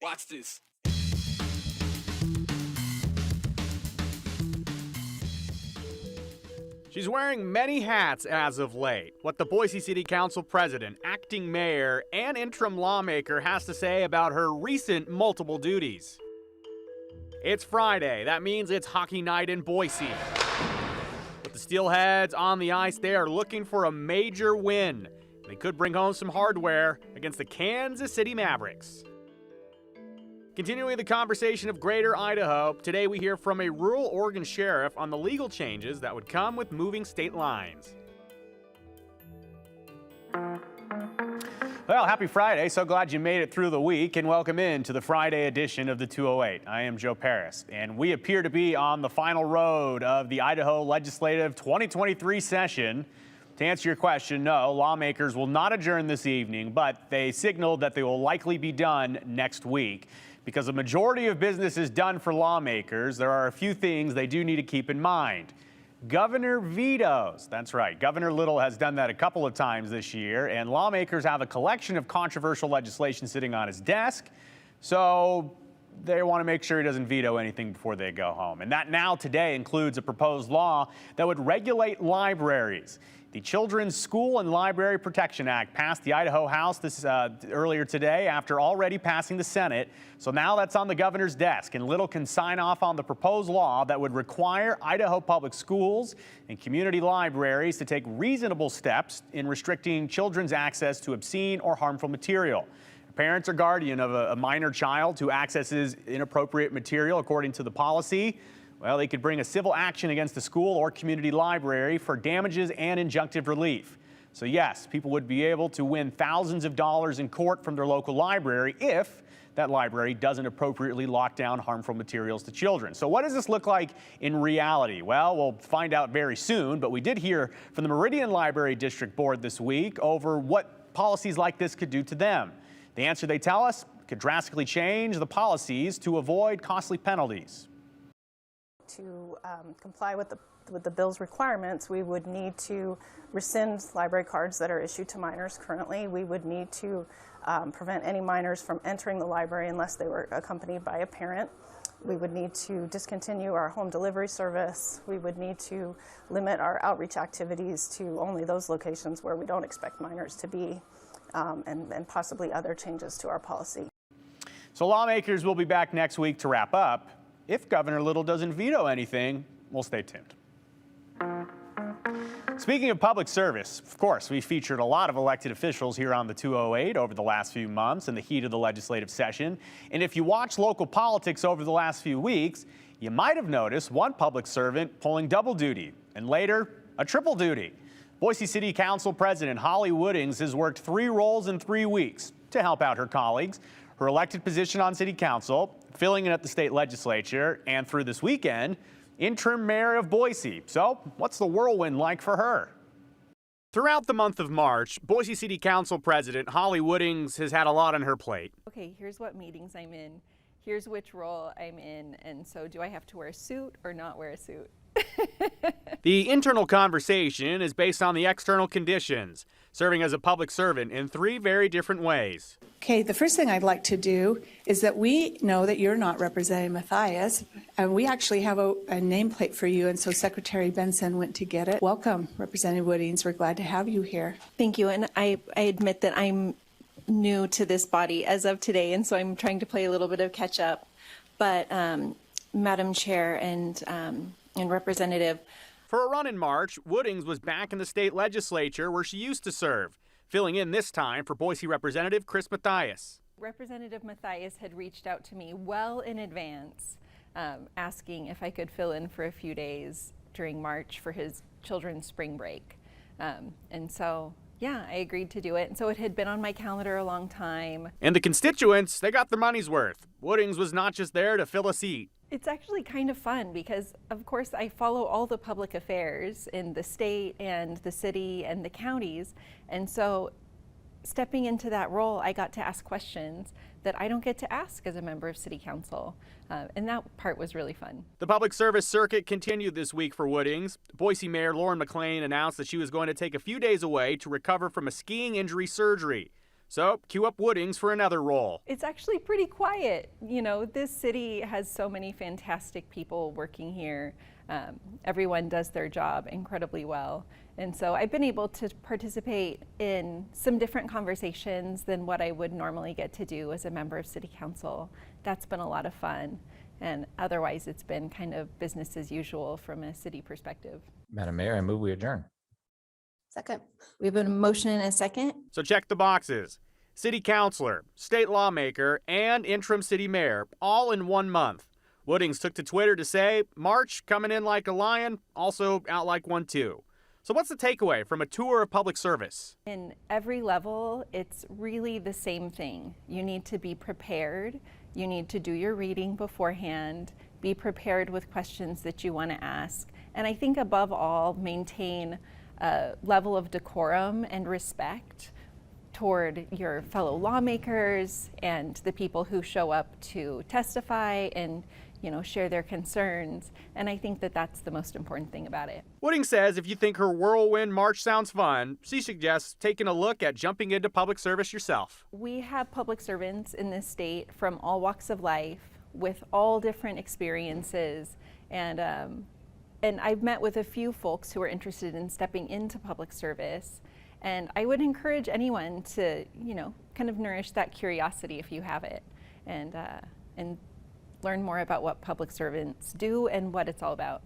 Watch this. She's wearing many hats as of late. What the Boise City Council president, acting mayor, and interim lawmaker has to say about her recent multiple duties. It's Friday. That means it's hockey night in Boise. With the Steelheads on the ice, they are looking for a major win. They could bring home some hardware against the Kansas City Mavericks. Continuing the conversation of Greater Idaho, today we hear from a rural Oregon sheriff on the legal changes that would come with moving state lines. Well, happy Friday. So glad you made it through the week, and welcome in to the Friday edition of the 208. I am Joe Paris, and we appear to be on the final road of the Idaho Legislative 2023 session. To answer your question, no, lawmakers will not adjourn this evening, but they signaled that they will likely be done next week. Because the majority of business is done for lawmakers, there are a few things they do need to keep in mind. Governor vetoes. That's right. Governor Little has done that a couple of times this year, and lawmakers have a collection of controversial legislation sitting on his desk. So they want to make sure he doesn't veto anything before they go home. And that now today includes a proposed law that would regulate libraries. The Children's School and Library Protection Act passed the Idaho House earlier today after already passing the Senate. So now that's on the governor's desk, and Little can sign off on the proposed law that would require Idaho public schools and community libraries to take reasonable steps in restricting children's access to obscene or harmful material. Parents or guardian of a minor child who accesses inappropriate material according to the policy, well, they could bring a civil action against the school or community library for damages and injunctive relief. So yes, people would be able to win thousands of dollars in court from their local library if that library doesn't appropriately lock down harmful materials to children. So what does this look like in reality? Well, we'll find out very soon, but we did hear from the Meridian Library District Board this week over what policies like this could do to them. The answer, they tell us, could drastically change the policies to avoid costly penalties. To comply with the bill's requirements, we would need to rescind library cards that are issued to minors currently. We would need to prevent any minors from entering the library unless they were accompanied by a parent. We would need to discontinue our home delivery service. We would need to limit our outreach activities to only those locations where we don't expect minors to be, and possibly other changes to our policy. So lawmakers will be back next week to wrap up. If Governor Little doesn't veto anything, we'll stay tuned. Speaking of public service, of course, we featured a lot of elected officials here on the 208 over the last few months in the heat of the legislative session. And if you watch local politics over the last few weeks, you might have noticed one public servant pulling double duty and later a triple duty. Boise City Council President Holly Woodings has worked 3 roles in 3 weeks to help out her colleagues. Her elected position on City Council, filling in at the state legislature, and through this weekend, interim mayor of Boise. So what's the whirlwind like for her? Throughout the month of March, Boise City Council President Holly Woodings has had a lot on her plate. Okay, here's what meetings I'm in. Here's which role I'm in. And so do I have to wear a suit or not wear a suit? The internal conversation is based on the external conditions, serving as a public servant in 3 very different ways. Okay, the first thing I'd like to do is that we know that you're not Representative Mathias, and we actually have a nameplate for you, and so Secretary Benson went to get it. Welcome, Representative Woodings. We're glad to have you here. Thank you, and I admit that I'm new to this body as of today, and so I'm trying to play a little bit of catch up. But Madam Chair and Representative. For a run in March, Woodings was back in the state legislature where she used to serve, filling in this time for Boise Representative Chris Mathias. Representative Mathias had reached out to me well in advance, asking if I could fill in for a few days during March for his children's spring break. And so, yeah, I agreed to do it. And so it had been on my calendar a long time. And the constituents, they got their money's worth. Woodings was not just there to fill a seat. It's actually kind of fun because, of course, I follow all the public affairs in the state and the city and the counties. And so stepping into that role, I got to ask questions that I don't get to ask as a member of City Council. And that part was really fun. The public service circuit continued this week for Woodings. Boise Mayor Lauren McLean announced that she was going to take a few days away to recover from a skiing injury surgery. So cue up Woodings for another role. It's actually pretty quiet. You know, this city has so many fantastic people working here. Everyone does their job incredibly well. And so I've been able to participate in some different conversations than what I would normally get to do as a member of City Council. That's been a lot of fun. And otherwise, it's been kind of business as usual from a city perspective. Madam Mayor, I move we adjourn. Second. We have a motion and a second. So check the boxes. City councilor, state lawmaker, and interim city mayor, all in 1 month. Woodings took to Twitter to say, March coming in like a lion, also out like one too. So what's the takeaway from a tour of public service? In every level, it's really the same thing. You need to be prepared. You need to do your reading beforehand, be prepared with questions that you want to ask. And I think above all, maintain a level of decorum and respect toward your fellow lawmakers and the people who show up to testify and, you know, share their concerns. And I think that that's the most important thing about it. Woodings says if you think her whirlwind march sounds fun, she suggests taking a look at jumping into public service yourself. We have public servants in this state from all walks of life with all different experiences. And I've met with a few folks who are interested in stepping into public service. And I would encourage anyone to, you know, kind of nourish that curiosity if you have it, and learn more about what public servants do and what it's all about.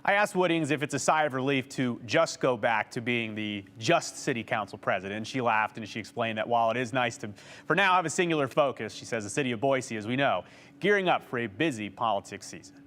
I asked Woodings if it's a sigh of relief to just go back to being the just city council president. She laughed and she explained that while it is nice to, for now, have a singular focus, she says the city of Boise, as we know, gearing up for a busy politics season.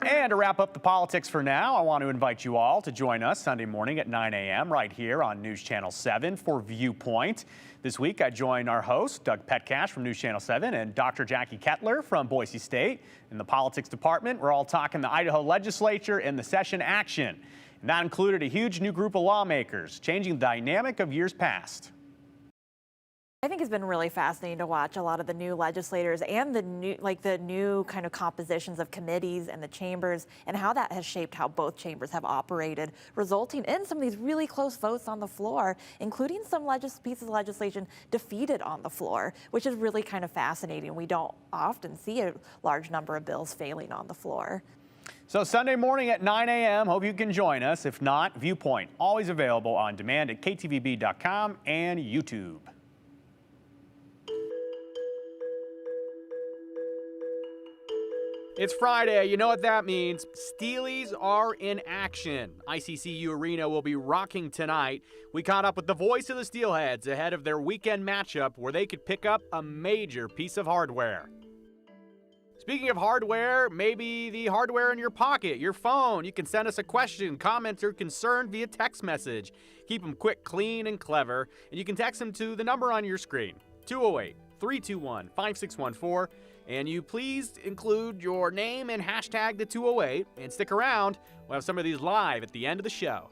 And to wrap up the politics for now, I want to invite you all to join us Sunday morning at 9 a.m. right here on News Channel 7 for Viewpoint. This week, I join our host, Doug Petcash from News Channel 7 and Dr. Jackie Kettler from Boise State. In the politics department, we're all talking the Idaho Legislature and the session action. And that included a huge new group of lawmakers, changing the dynamic of years past. I think it's been really fascinating to watch a lot of the new legislators and the new kind of compositions of committees and the chambers and how that has shaped how both chambers have operated, resulting in some of these really close votes on the floor, including some pieces of legislation defeated on the floor, which is really kind of fascinating. We don't often see a large number of bills failing on the floor. So Sunday morning at 9 a.m., hope you can join us. If not, Viewpoint, always available on demand at ktvb.com and YouTube. It's Friday. You know what that means. Steelies are in action. ICCU Arena will be rocking tonight. We caught up with the voice of the Steelheads ahead of their weekend matchup where they could pick up a major piece of hardware. Speaking of hardware, maybe the hardware in your pocket, your phone. You can send us a question, comment, or concern via text message. Keep them quick, clean, and clever. And you can text them to the number on your screen, 208-321-5614. And you please include your name and hashtag the 208. And stick around. We'll have some of these live at the end of the show.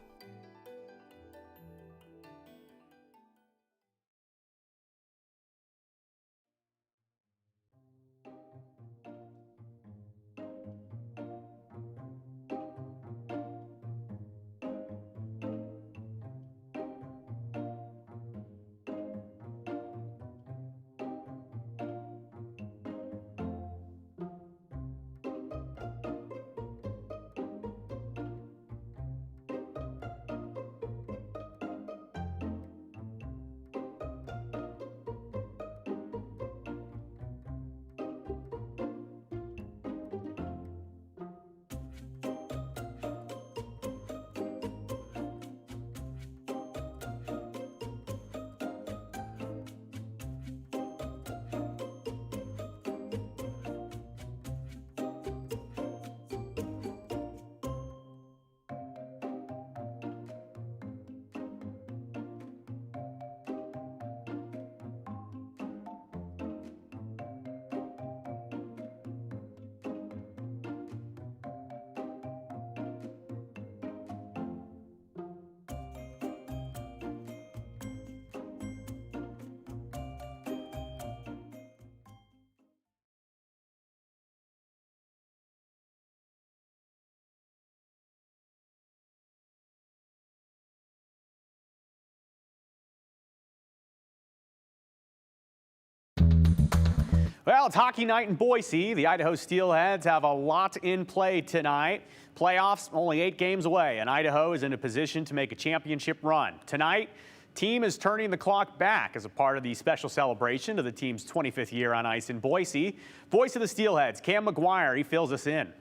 Well, it's hockey night in Boise. The Idaho Steelheads have a lot in play tonight. Playoffs only 8 games away, and Idaho is in a position to make a championship run. Tonight, team is turning the clock back as a part of the special celebration of the team's 25th year on ice in Boise. Voice of the Steelheads, Cam McGuire, he fills us in.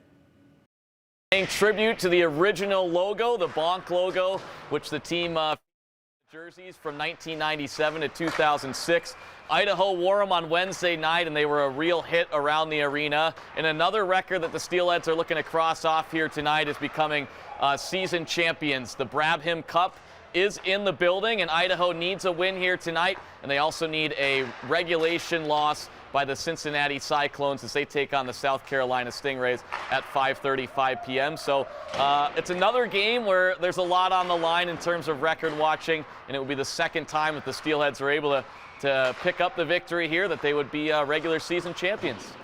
Paying tribute to the original logo, the Bonk logo, which the team jerseys from 1997 to 2006. Idaho wore them on Wednesday night, and they were a real hit around the arena. And another record that the Steelheads are looking to cross off here tonight is becoming season champions. The Brabham Cup is in the building, and Idaho needs a win here tonight, and they also need a regulation loss by the Cincinnati Cyclones as they take on the South Carolina Stingrays at 5:35 p.m. So it's another game where there's a lot on the line in terms of record watching, and it will be the second time that the Steelheads are able to pick up the victory here, that they would be regular season champions.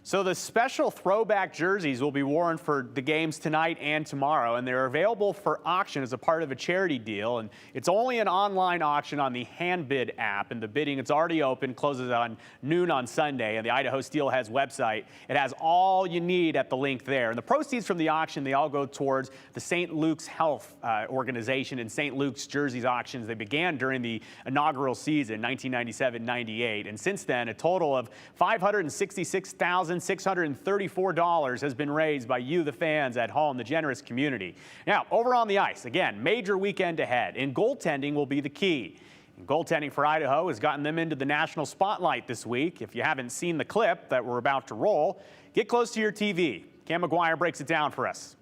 So the special throwback jerseys will be worn for the games tonight and tomorrow, and they're available for auction as a part of a charity deal. And it's only an online auction on the HandBid app, and the bidding, it's already open, closes on noon on Sunday. And the Idaho Steelheads website, it has all you need at the link there. And the proceeds from the auction, they all go towards the St. Luke's Health organization and St. Luke's jerseys auctions. They began during the inaugural season, 1997-98. And since then, a total of $566,634 has been raised by you, the fans at home, the generous community. Now, over on the ice, again, major weekend ahead, and goaltending will be the key. And goaltending for Idaho has gotten them into the national spotlight this week. If you haven't seen the clip that we're about to roll, get close to your TV. Cam McGuire breaks it down for us.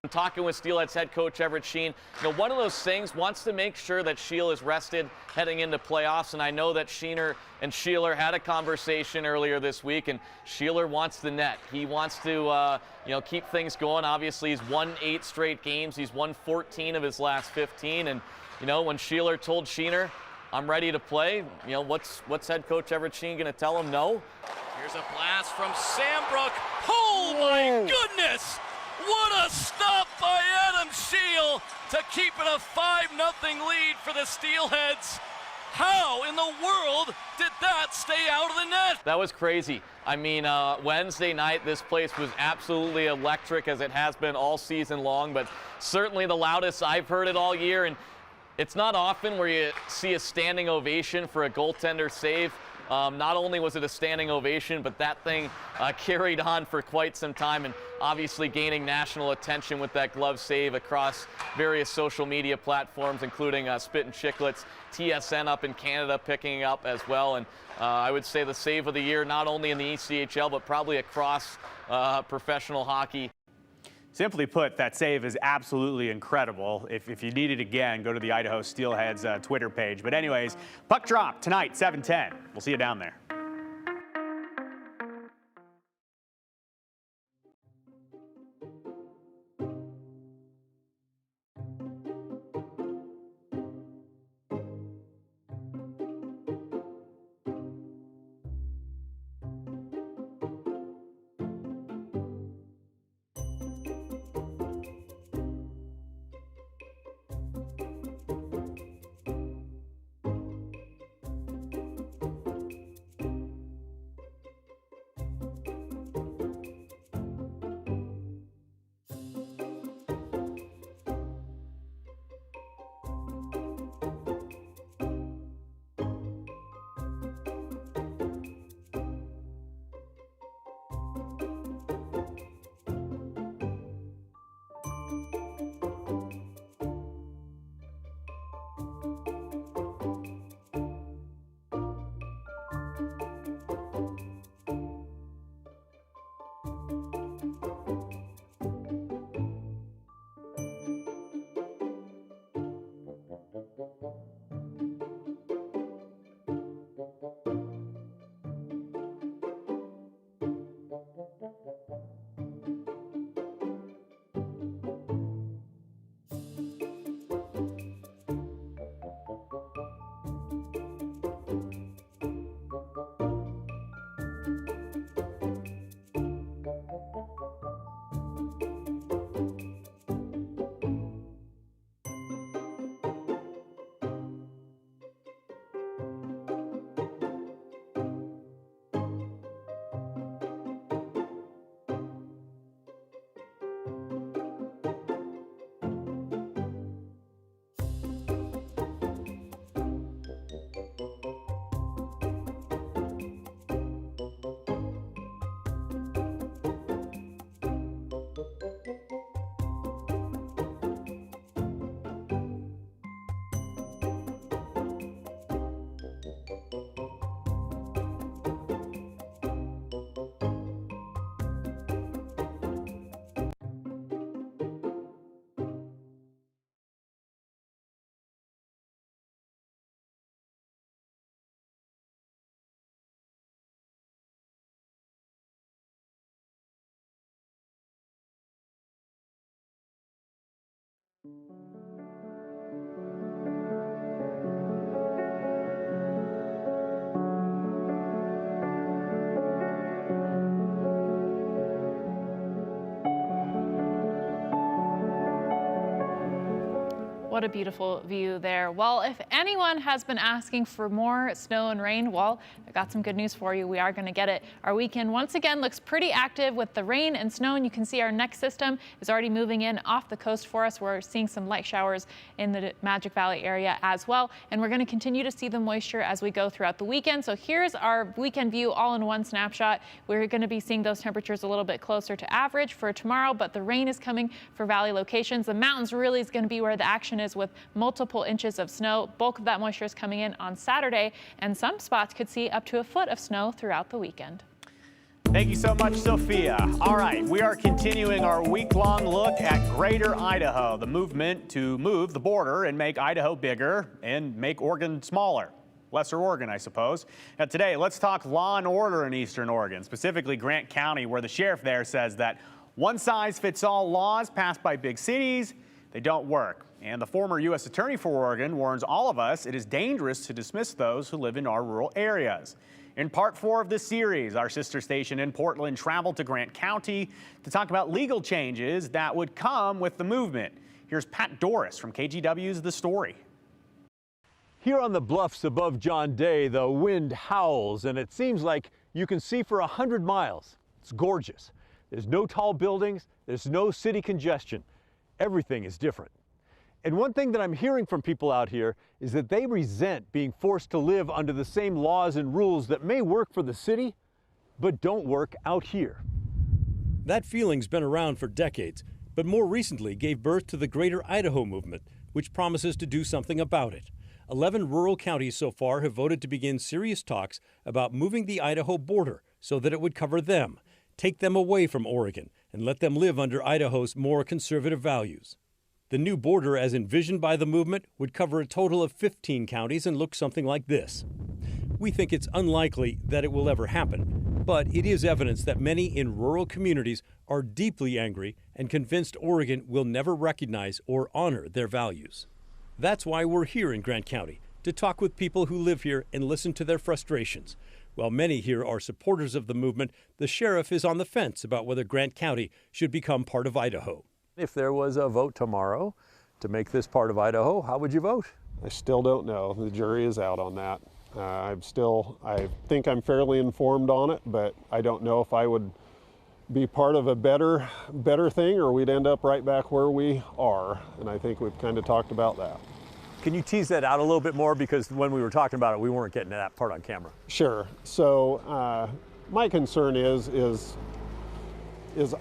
I'm talking with Steelheads head coach Everett Sheen. You know, one of those things wants to make sure that Scheel is rested heading into playoffs, and I know that Sheener and Sheeler had a conversation earlier this week, and Sheeler wants the net. He wants to, keep things going. Obviously, he's won 8 straight games. He's won 14 of his last 15, and when Sheeler told Sheener, "I'm ready to play," what's head coach Everett Sheen going to tell him? No. Here's a blast from Sambrook. Oh my goodness! What a stop by Adam Scheel to keep it a 5-0 lead for the Steelheads. How in the world did that stay out of the net? That was crazy. I mean, Wednesday night, this place was absolutely electric, as it has been all season long, but certainly the loudest I've heard it all year. And it's not often where you see a standing ovation for a goaltender save. Not only was it a standing ovation, but that thing carried on for quite some time, and obviously gaining national attention with that glove save across various social media platforms, including Spit and Chicklets, TSN up in Canada picking up as well. And I would say the save of the year, not only in the ECHL, but probably across professional hockey. Simply put, that save is absolutely incredible. If you need it again, go to the Idaho Steelheads Twitter page. But anyways, puck drop tonight, 7:10. We'll see you down there. What a beautiful view there. Well, if anyone has been asking for more snow and rain, well, I got some good news for you. We are going to get it. Our weekend once again looks pretty active with the rain and snow, and you can see our next system is already moving in off the coast for us. We're seeing some light showers in the Magic Valley area as well, and we're going to continue to see the moisture as we go throughout the weekend. So here's our weekend view all in one snapshot. We're going to be seeing those temperatures a little bit closer to average for tomorrow, but the rain is coming for valley locations. The mountains really is going to be where the action is with multiple inches of snow. Bulk of that moisture is coming in on Saturday, and some spots could see up to a foot of snow throughout the weekend. Thank you so much, Sophia. All right, we are continuing our week-long look at Greater Idaho, the movement to move the border and make Idaho bigger and make Oregon smaller. Lesser Oregon, I suppose. Now today, let's talk law and order in Eastern Oregon, specifically Grant County, where the sheriff there says that one-size-fits-all laws passed by big cities, they don't work. And the former U.S. Attorney for Oregon warns all of us it is dangerous to dismiss those who live in our rural areas. In part 4 of this series, our sister station in Portland traveled to Grant County to talk about legal changes that would come with the movement. Here's Pat Doris from KGW's The Story. Here on the bluffs above John Day, the wind howls, and it seems like you can see for 100 miles. It's gorgeous. There's no tall buildings, there's no city congestion. Everything is different. And one thing that I'm hearing from people out here is that they resent being forced to live under the same laws and rules that may work for the city, but don't work out here. That feeling's been around for decades, but more recently gave birth to the Greater Idaho movement, which promises to do something about it. 11 rural counties so far have voted to begin serious talks about moving the Idaho border so that it would cover them, take them away from Oregon, and let them live under Idaho's more conservative values. The new border, as envisioned by the movement, would cover a total of 15 counties and look something like this. We think it's unlikely that it will ever happen, but it is evidence that many in rural communities are deeply angry and convinced Oregon will never recognize or honor their values. That's why we're here in Grant County, to talk with people who live here and listen to their frustrations. While many here are supporters of the movement, the sheriff is on the fence about whether Grant County should become part of Idaho. If there was a vote tomorrow to make this part of Idaho, how would you vote? I still don't know. The jury is out on that. I think I'm fairly informed on it, but I don't know if I would be part of a better thing, or we'd end up right back where we are. And I think we've kind of talked about that. Can you tease that out a little bit more? Because when we were talking about it, we weren't getting to that part on camera. Sure. So my concern is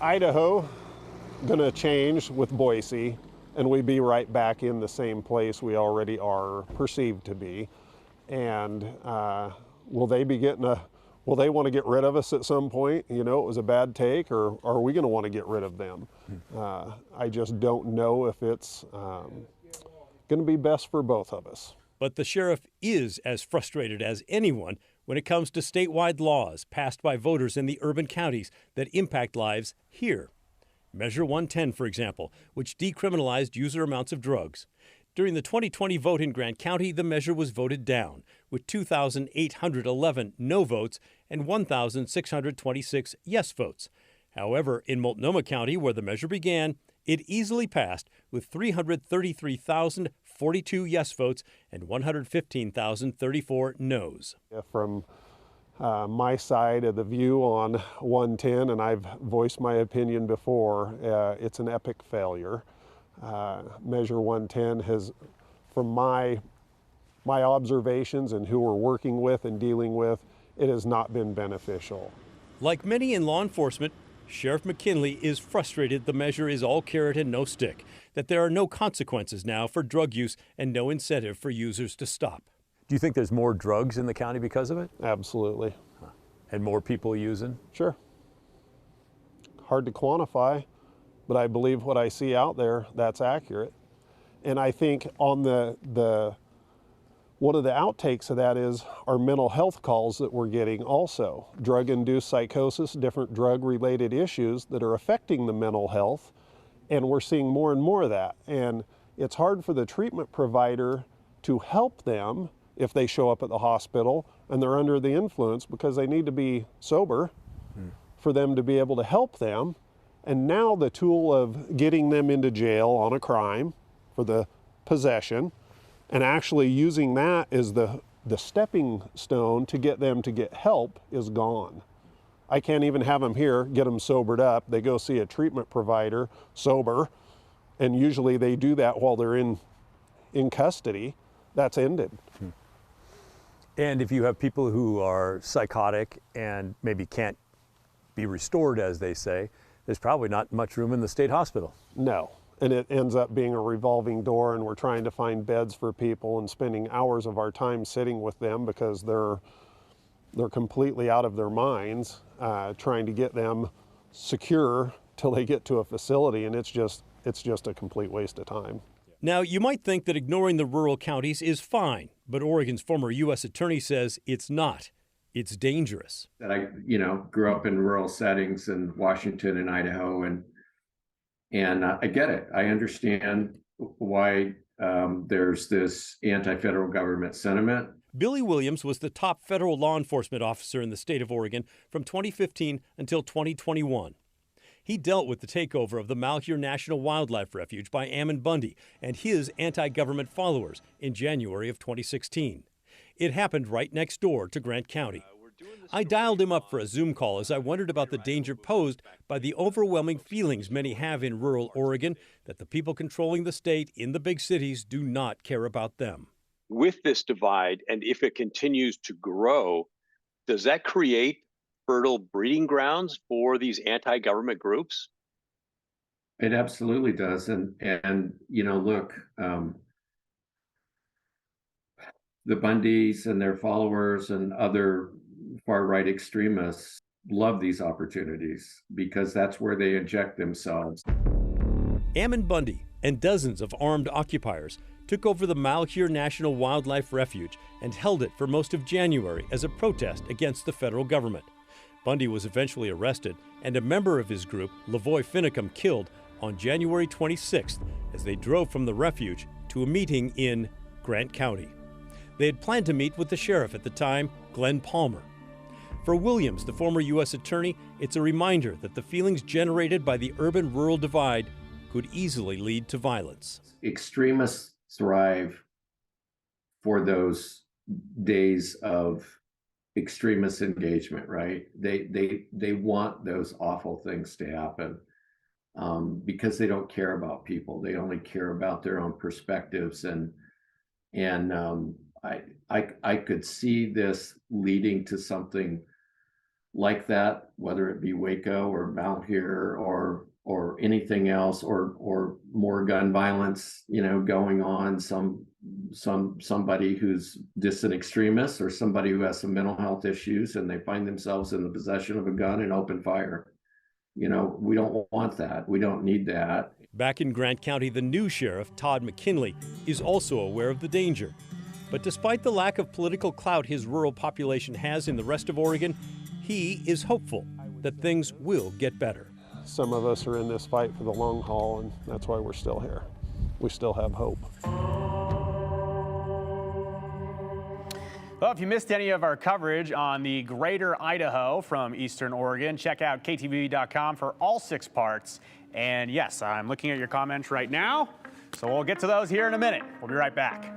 Idaho going to change with Boise, and we be right back in the same place we already are perceived to be? And will they want to get rid of us at some point? You know, it was a bad take, or are we going to want to get rid of them? I just don't know if it's going to be best for both of us. But the sheriff is as frustrated as anyone when it comes to statewide laws passed by voters in the urban counties that impact lives here. Measure 110, for example, which decriminalized user amounts of drugs. During the 2020 vote in Grant County, the measure was voted down, with 2,811 no votes and 1,626 yes votes. However, in Multnomah County, where the measure began, it easily passed with 333,042 yes votes and 115,034 no's. From my side of the view on 110, and I've voiced my opinion before, it's an epic failure. Measure 110 has, from my observations and who we're working with and dealing with, it has not been beneficial. Like many in law enforcement, Sheriff McKinley is frustrated the measure is all carrot and no stick, that there are no consequences now for drug use and no incentive for users to stop. Do you think there's more drugs in the county because of it? Absolutely. And more people using? Sure. Hard to quantify, but I believe what I see out there, that's accurate. And I think on one of the outtakes of that is our mental health calls that we're getting also. Drug-induced psychosis, different drug-related issues that are affecting the mental health. And we're seeing more and more of that. And it's hard for the treatment provider to help them if they show up at the hospital and they're under the influence, because they need to be sober for them to be able to help them. And now the tool of getting them into jail on a crime for the possession and actually using that as the stepping stone to get them to get help is gone. I can't even have them here, get them sobered up. They go see a treatment provider sober, and usually they do that while they're in custody. That's ended. And if you have people who are psychotic and maybe can't be restored, as they say, there's probably not much room in the state hospital. No, and it ends up being a revolving door, and we're trying to find beds for people and spending hours of our time sitting with them because they're completely out of their minds, trying to get them secure till they get to a facility, and it's just a complete waste of time. Now, you might think that ignoring the rural counties is fine, but Oregon's former U.S. attorney says it's not. It's dangerous. That I, grew up in rural settings in Washington and Idaho, and I get it. I understand why there's this anti-federal government sentiment. Billy Williams was the top federal law enforcement officer in the state of Oregon from 2015 until 2021. He dealt with the takeover of the Malheur National Wildlife Refuge by Ammon Bundy and his anti-government followers in January of 2016. It happened right next door to Grant County. I dialed him up for a Zoom call as I wondered about the danger posed by the overwhelming feelings many have in rural Oregon that the people controlling the state in the big cities do not care about them. With this divide, and if it continues to grow, does that create fertile breeding grounds for these anti-government groups? It absolutely does. And look, the Bundys and their followers and other far-right extremists love these opportunities because that's where they inject themselves. Ammon Bundy and dozens of armed occupiers took over the Malheur National Wildlife Refuge and held it for most of January as a protest against the federal government. Bundy was eventually arrested and a member of his group, Lavoy Finicum, killed on January 26th as they drove from the refuge to a meeting in Grant County. They had planned to meet with the sheriff at the time, Glenn Palmer. For Williams, the former U.S. attorney, it's a reminder that the feelings generated by the urban-rural divide could easily lead to violence. Extremists thrive for those days of extremist engagement, right? They want those awful things to happen because they don't care about people. They only care about their own perspectives, and I could see this leading to something like that, whether it be Waco or Malheur or anything else, or more gun violence, going on. Somebody who's just an extremist or somebody who has some mental health issues and they find themselves in the possession of a gun and open fire. We don't want that. We don't need that. Back in Grant County, the new sheriff, Todd McKinley, is also aware of the danger. But despite the lack of political clout his rural population has in the rest of Oregon, he is hopeful that things will get better. Some of us are in this fight for the long haul, and that's why we're still here. We still have hope. Well, if you missed any of our coverage on the Greater Idaho from Eastern Oregon, check out KTVB.com for all 6 parts. And yes, I'm looking at your comments right now, so we'll get to those here in a minute. We'll be right back.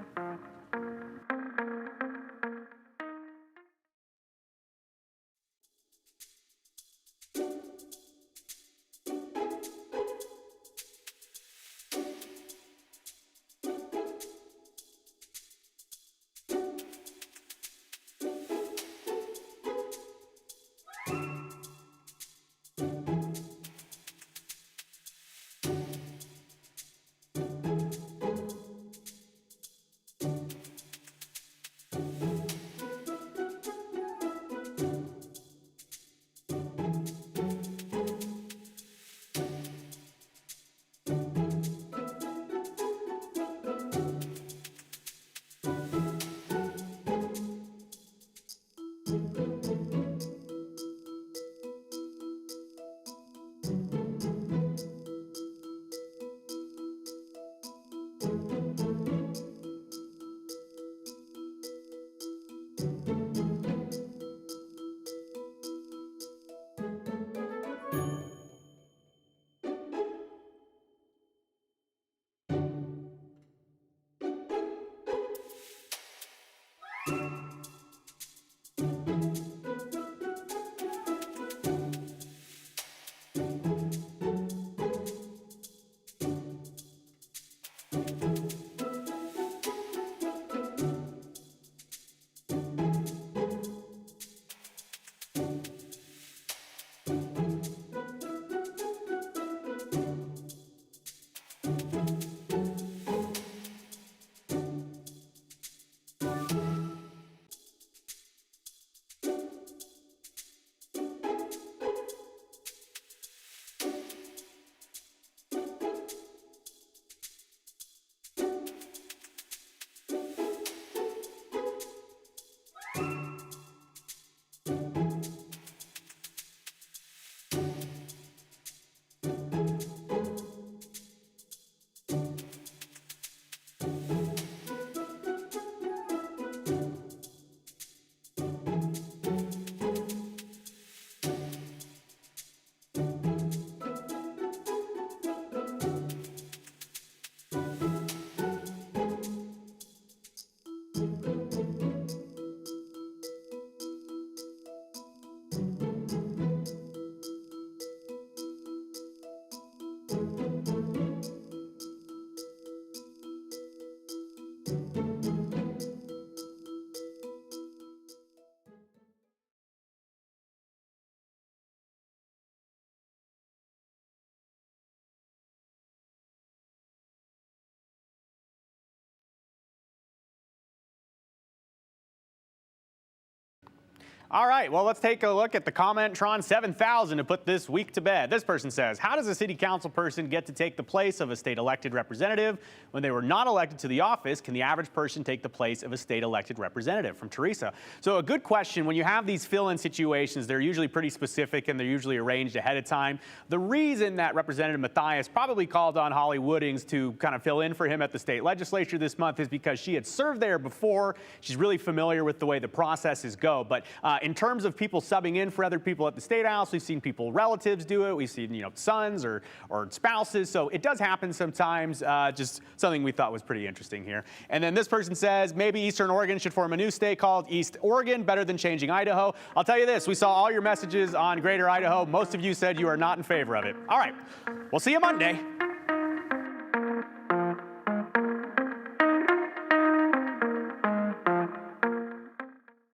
All right, well, let's take a look at the Comment-tron 7000 to put this week to bed. This person says, how does a city council person get to take the place of a state elected representative? When they were not elected to the office, can the average person take the place of a state elected representative? From Teresa. So a good question. When you have these fill-in situations, they're usually pretty specific and they're usually arranged ahead of time. The reason that Representative Mathias probably called on Holly Woodings to kind of fill in for him at the state legislature this month is because she had served there before. She's really familiar with the way the processes go. But in terms of people subbing in for other people at the State House, we've seen relatives do it. We've seen, sons or spouses. So it does happen sometimes. Just something we thought was pretty interesting here. And then this person says, maybe Eastern Oregon should form a new state called East Oregon, better than changing Idaho. I'll tell you this, we saw all your messages on Greater Idaho. Most of you said you are not in favor of it. All right, we'll see you Monday.